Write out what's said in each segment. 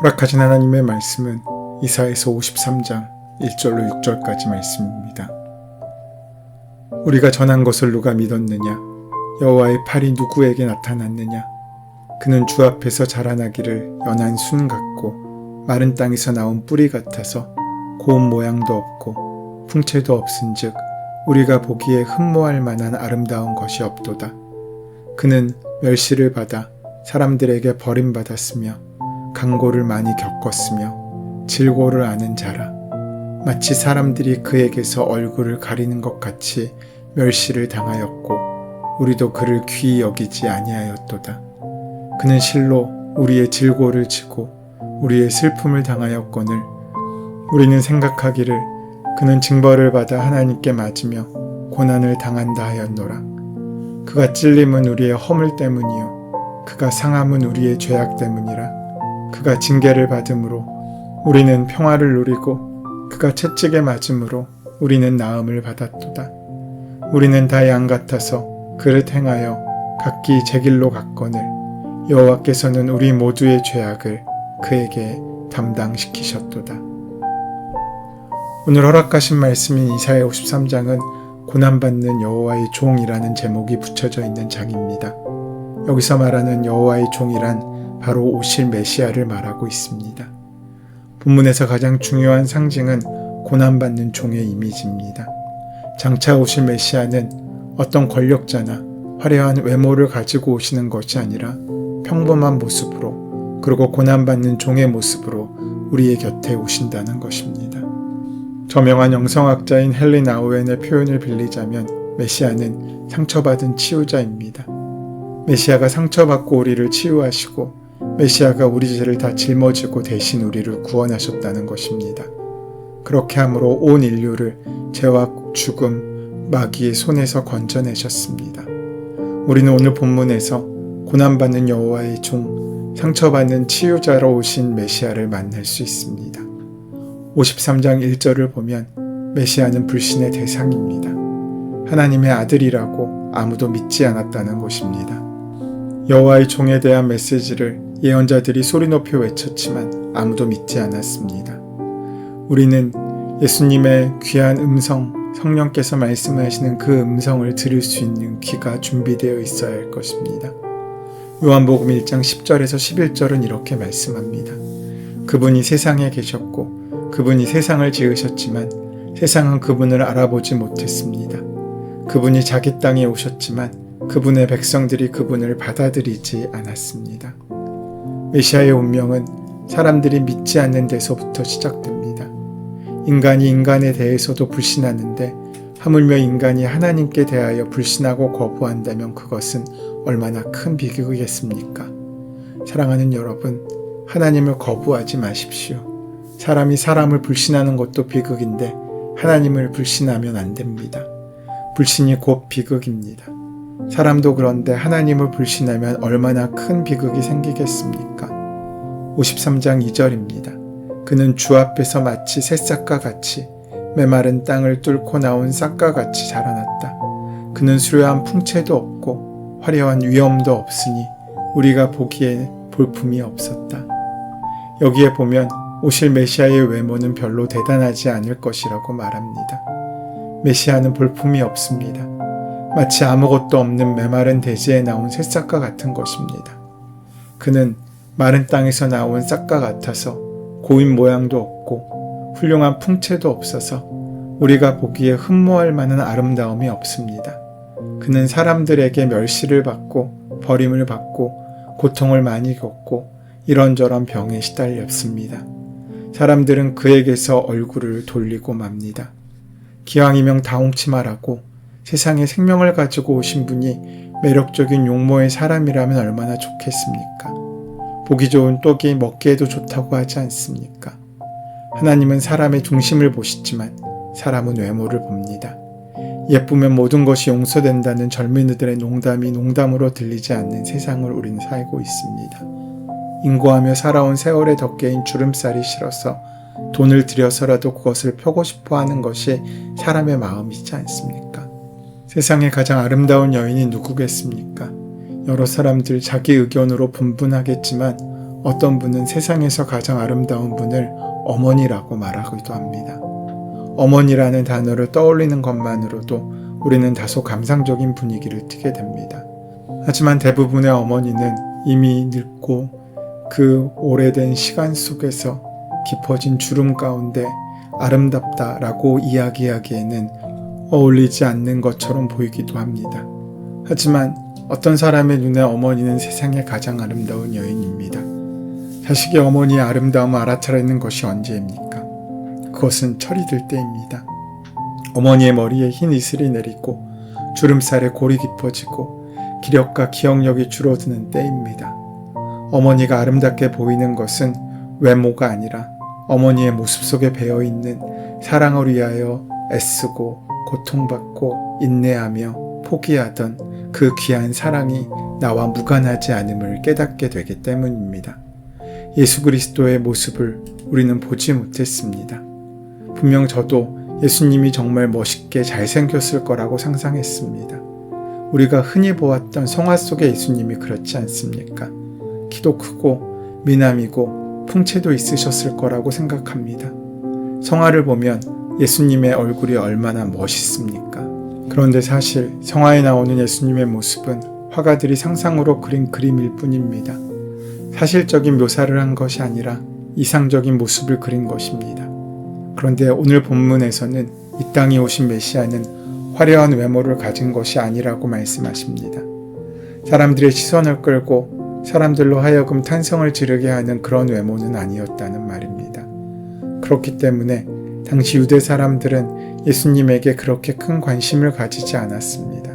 허락하신 하나님의 말씀은 이사야서 53장 1절로 6절까지 말씀입니다. 우리가 전한 것을 누가 믿었느냐? 여호와의 팔이 누구에게 나타났느냐? 그는 주 앞에서 자라나기를 연한 순 같고 마른 땅에서 나온 뿌리 같아서 고운 모양도 없고 풍채도 없은즉 우리가 보기에 흠모할 만한 아름다운 것이 없도다. 그는 멸시를 받아 사람들에게 버림받았으며 강고를 많이 겪었으며 질고를 아는 자라. 마치 사람들이 그에게서 얼굴을 가리는 것 같이 멸시를 당하였고 우리도 그를 귀히 여기지 아니하였도다. 그는 실로 우리의 질고를 지고 우리의 슬픔을 당하였거늘 우리는 생각하기를 그는 징벌을 받아 하나님께 맞으며 고난을 당한다 하였노라. 그가 찔림은 우리의 허물 때문이요 그가 상함은 우리의 죄악 때문이라. 그가 징계를 받음으로 우리는 평화를 누리고 그가 채찍에 맞음으로 우리는 나음을 받았도다. 우리는 다 양 같아서 그를 행하여 각기 제 길로 갔거늘 여호와께서는 우리 모두의 죄악을 그에게 담당시키셨도다. 오늘 허락하신 말씀인 이사야 53장은 고난받는 여호와의 종이라는 제목이 붙여져 있는 장입니다. 여기서 말하는 여호와의 종이란 바로 오실 메시아를 말하고 있습니다. 본문에서 가장 중요한 상징은 고난받는 종의 이미지입니다. 장차 오실 메시아는 어떤 권력자나 화려한 외모를 가지고 오시는 것이 아니라 평범한 모습으로 그리고 고난받는 종의 모습으로 우리의 곁에 오신다는 것입니다. 저명한 영성학자인 헨리 나우엔의 표현을 빌리자면 메시아는 상처받은 치유자입니다. 메시아가 상처받고 우리를 치유하시고 메시아가 우리 죄를 다 짊어지고 대신 우리를 구원하셨다는 것입니다. 그렇게 함으로 온 인류를 죄와 죽음, 마귀의 손에서 건져내셨습니다. 우리는 오늘 본문에서 고난받는 여호와의 종, 상처받는 치유자로 오신 메시아를 만날 수 있습니다. 53장 1절을 보면 메시아는 불신의 대상입니다. 하나님의 아들이라고 아무도 믿지 않았다는 것입니다. 여호와의 종에 대한 메시지를 예언자들이 소리 높여 외쳤지만 아무도 믿지 않았습니다. 우리는 예수님의 귀한 음성, 성령께서 말씀하시는 그 음성을 들을 수 있는 귀가 준비되어 있어야 할 것입니다. 요한복음 1장 10절에서 11절은 이렇게 말씀합니다. 그분이 세상에 계셨고 그분이 세상을 지으셨지만 세상은 그분을 알아보지 못했습니다. 그분이 자기 땅에 오셨지만 그분의 백성들이 그분을 받아들이지 않았습니다. 메시아의 운명은 사람들이 믿지 않는 데서부터 시작됩니다. 인간이 인간에 대해서도 불신하는데 하물며 인간이 하나님께 대하여 불신하고 거부한다면 그것은 얼마나 큰 비극이겠습니까? 사랑하는 여러분, 하나님을 거부하지 마십시오. 사람이 사람을 불신하는 것도 비극인데 하나님을 불신하면 안 됩니다. 불신이 곧 비극입니다. 사람도 그런데 하나님을 불신하면 얼마나 큰 비극이 생기겠습니까? 53장 2절입니다. 그는 주 앞에서 마치 새싹과 같이 메마른 땅을 뚫고 나온 싹과 같이 자라났다. 그는 수려한 풍채도 없고 화려한 위엄도 없으니 우리가 보기에 볼품이 없었다. 여기에 보면 오실 메시아의 외모는 별로 대단하지 않을 것이라고 말합니다. 메시아는 볼품이 없습니다. 마치 아무것도 없는 메마른 대지에 나온 새싹과 같은 것입니다. 그는 마른 땅에서 나온 싹과 같아서 고운 모양도 없고 훌륭한 풍채도 없어서 우리가 보기에 흠모할 만한 아름다움이 없습니다. 그는 사람들에게 멸시를 받고 버림을 받고 고통을 많이 겪고 이런저런 병에 시달렸습니다. 사람들은 그에게서 얼굴을 돌리고 맙니다. 기왕이면 다홍치 말라고 세상에 생명을 가지고 오신 분이 매력적인 용모의 사람이라면 얼마나 좋겠습니까? 보기 좋은 떡이 먹기에도 좋다고 하지 않습니까? 하나님은 사람의 중심을 보시지만 사람은 외모를 봅니다. 예쁘면 모든 것이 용서된다는 젊은이들의 농담이 농담으로 들리지 않는 세상을 우리는 살고 있습니다. 인고하며 살아온 세월의 덮개인 주름살이 싫어서 돈을 들여서라도 그것을 펴고 싶어 하는 것이 사람의 마음이지 않습니까? 세상에 가장 아름다운 여인이 누구겠습니까? 여러 사람들 자기 의견으로 분분하겠지만 어떤 분은 세상에서 가장 아름다운 분을 어머니라고 말하기도 합니다. 어머니라는 단어를 떠올리는 것만으로도 우리는 다소 감상적인 분위기를 띠게 됩니다. 하지만 대부분의 어머니는 이미 늙고 그 오래된 시간 속에서 깊어진 주름 가운데 아름답다라고 이야기하기에는 어울리지 않는 것처럼 보이기도 합니다. 하지만 어떤 사람의 눈에 어머니는 세상에 가장 아름다운 여인입니다. 자식이 어머니의 아름다움을 알아차리는 것이 언제입니까? 그것은 철이 들 때입니다. 어머니의 머리에 흰 이슬이 내리고 주름살에 골이 깊어지고 기력과 기억력이 줄어드는 때입니다. 어머니가 아름답게 보이는 것은 외모가 아니라 어머니의 모습 속에 배어있는 사랑을 위하여 애쓰고 고통받고 인내하며 포기하던 그 귀한 사랑이 나와 무관하지 않음을 깨닫게 되기 때문입니다. 예수 그리스도의 모습을 우리는 보지 못했습니다. 분명 저도 예수님이 정말 멋있게 잘생겼을 거라고 상상했습니다. 우리가 흔히 보았던 성화 속의 예수님이 그렇지 않습니까? 키도 크고 미남이고 풍채도 있으셨을 거라고 생각합니다. 성화를 보면 예수님의 얼굴이 얼마나 멋있습니까? 그런데 사실 성화에 나오는 예수님의 모습은 화가들이 상상으로 그린 그림일 뿐입니다. 사실적인 묘사를 한 것이 아니라 이상적인 모습을 그린 것입니다. 그런데 오늘 본문에서는 이 땅에 오신 메시아는 화려한 외모를 가진 것이 아니라고 말씀하십니다. 사람들의 시선을 끌고 사람들로 하여금 탄성을 지르게 하는 그런 외모는 아니었다는 말입니다. 그렇기 때문에 당시 유대 사람들은 예수님에게 그렇게 큰 관심을 가지지 않았습니다.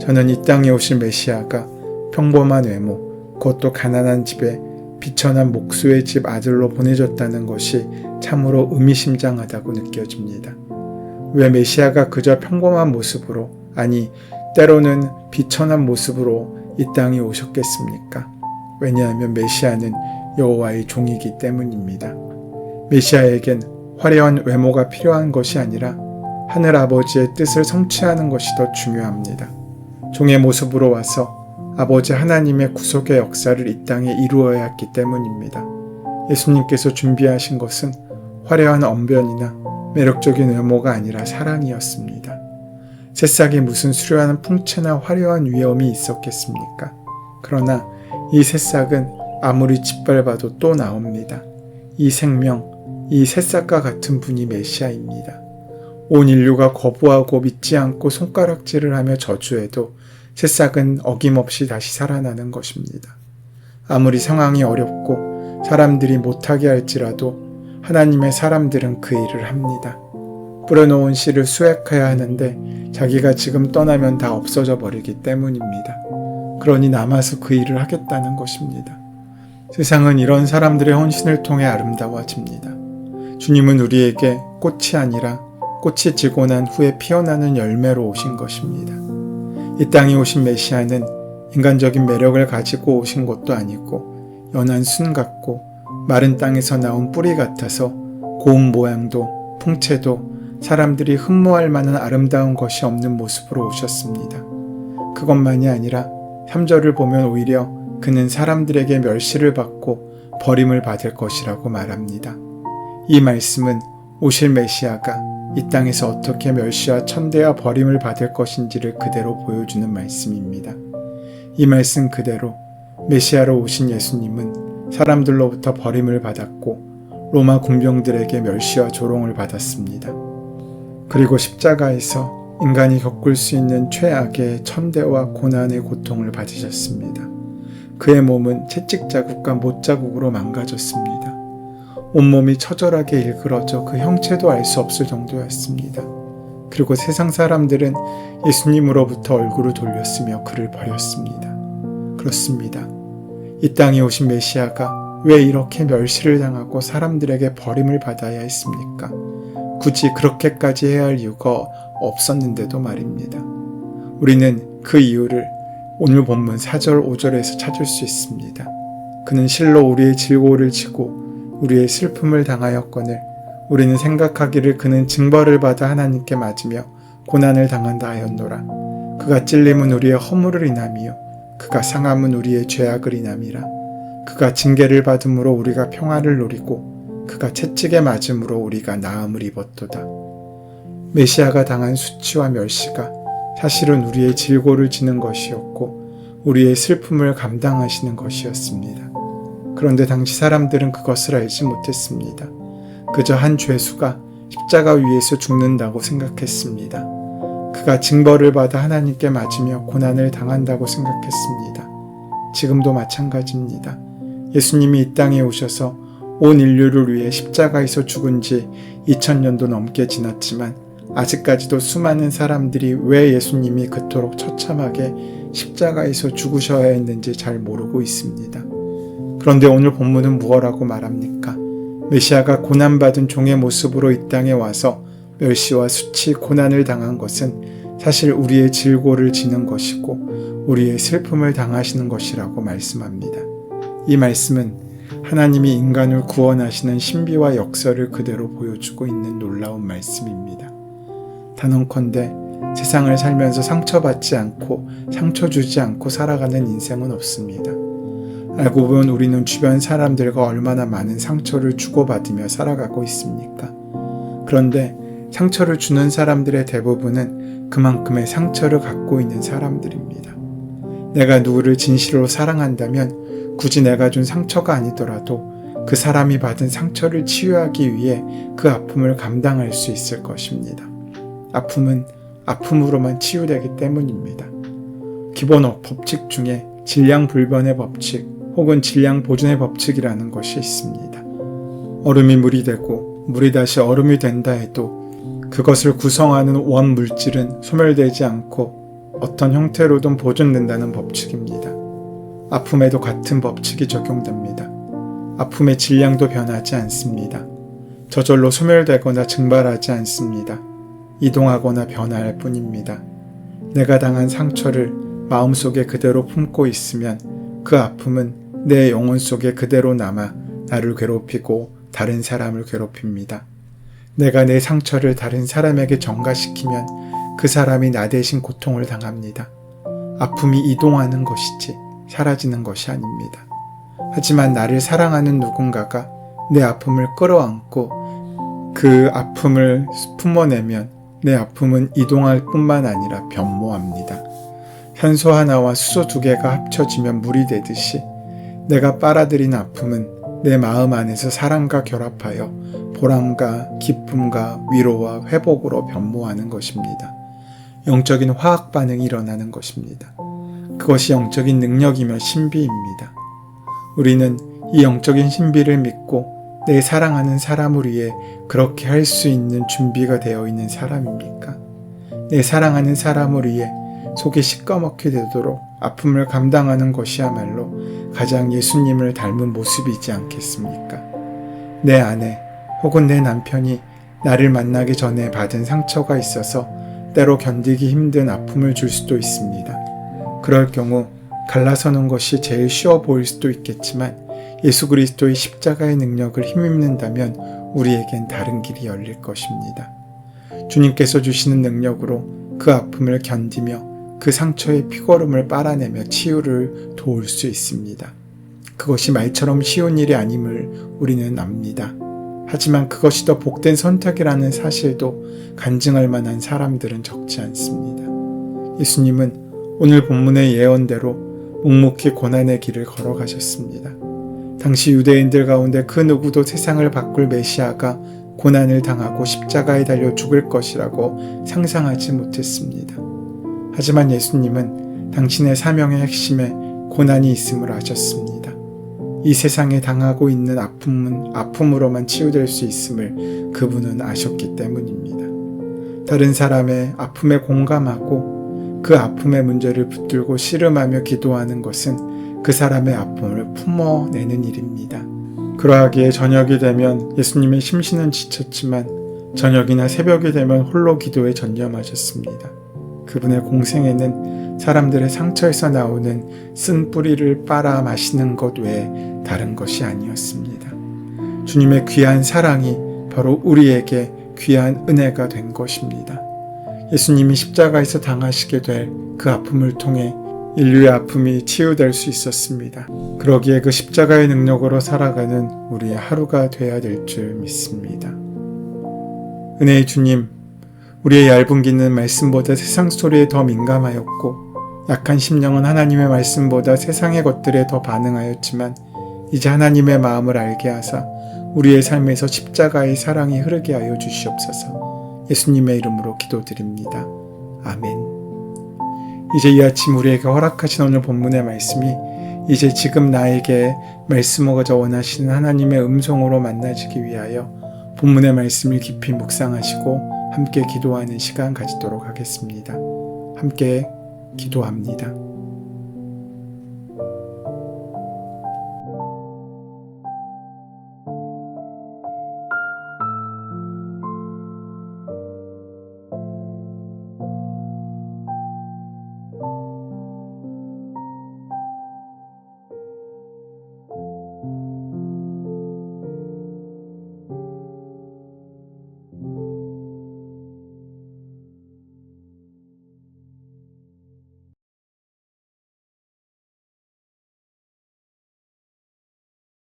저는 이 땅에 오실 메시아가 평범한 외모, 그것도 가난한 집에 비천한 목수의 집 아들로 보내졌다는 것이 참으로 의미심장하다고 느껴집니다. 왜 메시아가 그저 평범한 모습으로, 아니 때로는 비천한 모습으로 이 땅에 오셨겠습니까? 왜냐하면 메시아는 여호와의 종이기 때문입니다. 메시아에겐 화려한 외모가 필요한 것이 아니라 하늘 아버지의 뜻을 성취하는 것이 더 중요합니다. 종의 모습으로 와서 아버지 하나님의 구속의 역사를 이 땅에 이루어야 했기 때문입니다. 예수님께서 준비하신 것은 화려한 언변이나 매력적인 외모가 아니라 사랑이었습니다. 새싹이 무슨 수려한 풍채나 화려한 위엄이 있었겠습니까? 그러나 이 새싹은 아무리 짓밟아도 또 나옵니다. 이 생명, 이 새싹과 같은 분이 메시아입니다. 온 인류가 거부하고 믿지 않고 손가락질을 하며 저주해도 새싹은 어김없이 다시 살아나는 것입니다. 아무리 상황이 어렵고 사람들이 못하게 할지라도 하나님의 사람들은 그 일을 합니다. 뿌려놓은 씨를 수확해야 하는데 자기가 지금 떠나면 다 없어져 버리기 때문입니다. 그러니 남아서 그 일을 하겠다는 것입니다. 세상은 이런 사람들의 헌신을 통해 아름다워집니다. 주님은 우리에게 꽃이 아니라 꽃이 지고 난 후에 피어나는 열매로 오신 것입니다. 이 땅에 오신 메시아는 인간적인 매력을 가지고 오신 것도 아니고 연한 순 같고 마른 땅에서 나온 뿌리 같아서 고운 모양도 풍채도 사람들이 흠모할 만한 아름다운 것이 없는 모습으로 오셨습니다. 그것만이 아니라 3절을 보면 오히려 그는 사람들에게 멸시를 받고 버림을 받을 것이라고 말합니다. 이 말씀은 오실 메시아가 이 땅에서 어떻게 멸시와 천대와 버림을 받을 것인지를 그대로 보여주는 말씀입니다. 이 말씀 그대로 메시아로 오신 예수님은 사람들로부터 버림을 받았고 로마 군병들에게 멸시와 조롱을 받았습니다. 그리고 십자가에서 인간이 겪을 수 있는 최악의 천대와 고난의 고통을 받으셨습니다. 그의 몸은 채찍 자국과 못 자국으로 망가졌습니다. 온몸이 처절하게 일그러져 그 형체도 알 수 없을 정도였습니다. 그리고 세상 사람들은 예수님으로부터 얼굴을 돌렸으며 그를 버렸습니다. 그렇습니다. 이 땅에 오신 메시아가 왜 이렇게 멸시를 당하고 사람들에게 버림을 받아야 했습니까? 굳이 그렇게까지 해야 할 이유가 없었는데도 말입니다. 우리는 그 이유를 오늘 본문 4절 5절에서 찾을 수 있습니다. 그는 실로 우리의 질고를 지고 우리의 슬픔을 당하였거늘 우리는 생각하기를 그는 징벌을 받아 하나님께 맞으며 고난을 당한다 하였노라. 그가 찔림은 우리의 허물을 인함이요 그가 상함은 우리의 죄악을 인함이라. 그가 징계를 받음으로 우리가 평화를 누리고 그가 채찍에 맞음으로 우리가 나음을 입었도다. 메시아가 당한 수치와 멸시가 사실은 우리의 질고를 지는 것이었고 우리의 슬픔을 감당하시는 것이었습니다. 그런데 당시 사람들은 그것을 알지 못했습니다. 그저 한 죄수가 십자가 위에서 죽는다고 생각했습니다. 그가 징벌을 받아 하나님께 맞으며 고난을 당한다고 생각했습니다. 지금도 마찬가지입니다. 예수님이 이 땅에 오셔서 온 인류를 위해 십자가에서 죽은 지 2000년도 넘게 지났지만 아직까지도 수많은 사람들이 왜 예수님이 그토록 처참하게 십자가에서 죽으셔야 했는지 잘 모르고 있습니다. 그런데 오늘 본문은 무엇라고 말합니까? 메시아가 고난받은 종의 모습으로 이 땅에 와서 멸시와 수치, 고난을 당한 것은 사실 우리의 질고를 지는 것이고 우리의 슬픔을 당하시는 것이라고 말씀합니다. 이 말씀은 하나님이 인간을 구원하시는 신비와 역사를 그대로 보여주고 있는 놀라운 말씀입니다. 단언컨대 세상을 살면서 상처받지 않고 상처 주지 않고 살아가는 인생은 없습니다. 알고 보면 우리는 주변 사람들과 얼마나 많은 상처를 주고받으며 살아가고 있습니까? 그런데 상처를 주는 사람들의 대부분은 그만큼의 상처를 갖고 있는 사람들입니다. 내가 누구를 진실로 사랑한다면 굳이 내가 준 상처가 아니더라도 그 사람이 받은 상처를 치유하기 위해 그 아픔을 감당할 수 있을 것입니다. 아픔은 아픔으로만 치유되기 때문입니다. 기본 법칙 중에 질량불변의 법칙 혹은 질량보존의 법칙이라는 것이 있습니다. 얼음이 물이 되고 물이 다시 얼음이 된다 해도 그것을 구성하는 원물질은 소멸되지 않고 어떤 형태로든 보존된다는 법칙입니다. 아픔에도 같은 법칙이 적용됩니다. 아픔의 질량도 변하지 않습니다. 저절로 소멸되거나 증발하지 않습니다. 이동하거나 변화할 뿐입니다. 내가 당한 상처를 마음속에 그대로 품고 있으면 그 아픔은 내 영혼 속에 그대로 남아 나를 괴롭히고 다른 사람을 괴롭힙니다. 내가 내 상처를 다른 사람에게 전가시키면 그 사람이 나 대신 고통을 당합니다. 아픔이 이동하는 것이지 사라지는 것이 아닙니다. 하지만 나를 사랑하는 누군가가 내 아픔을 끌어안고 그 아픔을 품어내면 내 아픔은 이동할 뿐만 아니라 변모합니다. 산소 하나와 수소 2개가 합쳐지면 물이 되듯이 내가 빨아들인 아픔은 내 마음 안에서 사랑과 결합하여 보람과 기쁨과 위로와 회복으로 변모하는 것입니다. 영적인 화학 반응이 일어나는 것입니다. 그것이 영적인 능력이며 신비입니다. 우리는 이 영적인 신비를 믿고 내 사랑하는 사람을 위해 그렇게 할 수 있는 준비가 되어 있는 사람입니까? 내 사랑하는 사람을 위해 속이 시꺼멓게 되도록 아픔을 감당하는 것이야말로 가장 예수님을 닮은 모습이지 않겠습니까? 내 아내 혹은 내 남편이 나를 만나기 전에 받은 상처가 있어서 때로 견디기 힘든 아픔을 줄 수도 있습니다. 그럴 경우 갈라서는 것이 제일 쉬워 보일 수도 있겠지만 예수 그리스도의 십자가의 능력을 힘입는다면 우리에겐 다른 길이 열릴 것입니다. 주님께서 주시는 능력으로 그 아픔을 견디며 그 상처의 피고름을 빨아내며 치유를 도울 수 있습니다. 그것이 말처럼 쉬운 일이 아님을 우리는 압니다. 하지만 그것이 더 복된 선택이라는 사실도 간증할 만한 사람들은 적지 않습니다. 예수님은 오늘 본문의 예언대로 묵묵히 고난의 길을 걸어가셨습니다. 당시 유대인들 가운데 그 누구도 세상을 바꿀 메시아가 고난을 당하고 십자가에 달려 죽을 것이라고 상상하지 못했습니다. 하지만 예수님은 당신의 사명의 핵심에 고난이 있음을 아셨습니다. 이 세상에 당하고 있는 아픔은 아픔으로만 치유될 수 있음을 그분은 아셨기 때문입니다. 다른 사람의 아픔에 공감하고 그 아픔의 문제를 붙들고 씨름하며 기도하는 것은 그 사람의 아픔을 품어내는 일입니다. 그러하기에 저녁이 되면 예수님의 심신은 지쳤지만 저녁이나 새벽이 되면 홀로 기도에 전념하셨습니다. 그분의 공생애는 사람들의 상처에서 나오는 쓴 뿌리를 빨아 마시는 것 외에 다른 것이 아니었습니다. 주님의 귀한 사랑이 바로 우리에게 귀한 은혜가 된 것입니다. 예수님이 십자가에서 당하시게 될 그 아픔을 통해 인류의 아픔이 치유될 수 있었습니다. 그러기에 그 십자가의 능력으로 살아가는 우리의 하루가 되어야 될 줄 믿습니다. 은혜의 주님, 우리의 얇은 귀는 말씀보다 세상 소리에 더 민감하였고 약한 심령은 하나님의 말씀보다 세상의 것들에 더 반응하였지만 이제 하나님의 마음을 알게 하사 우리의 삶에서 십자가의 사랑이 흐르게 하여 주시옵소서. 예수님의 이름으로 기도드립니다. 아멘. 이제 이 아침 우리에게 허락하신 오늘 본문의 말씀이 이제 지금 나에게 말씀하고자 원하시는 하나님의 음성으로 만나지기 위하여 본문의 말씀을 깊이 묵상하시고 함께 기도하는 시간 가지도록 하겠습니다. 함께 기도합니다.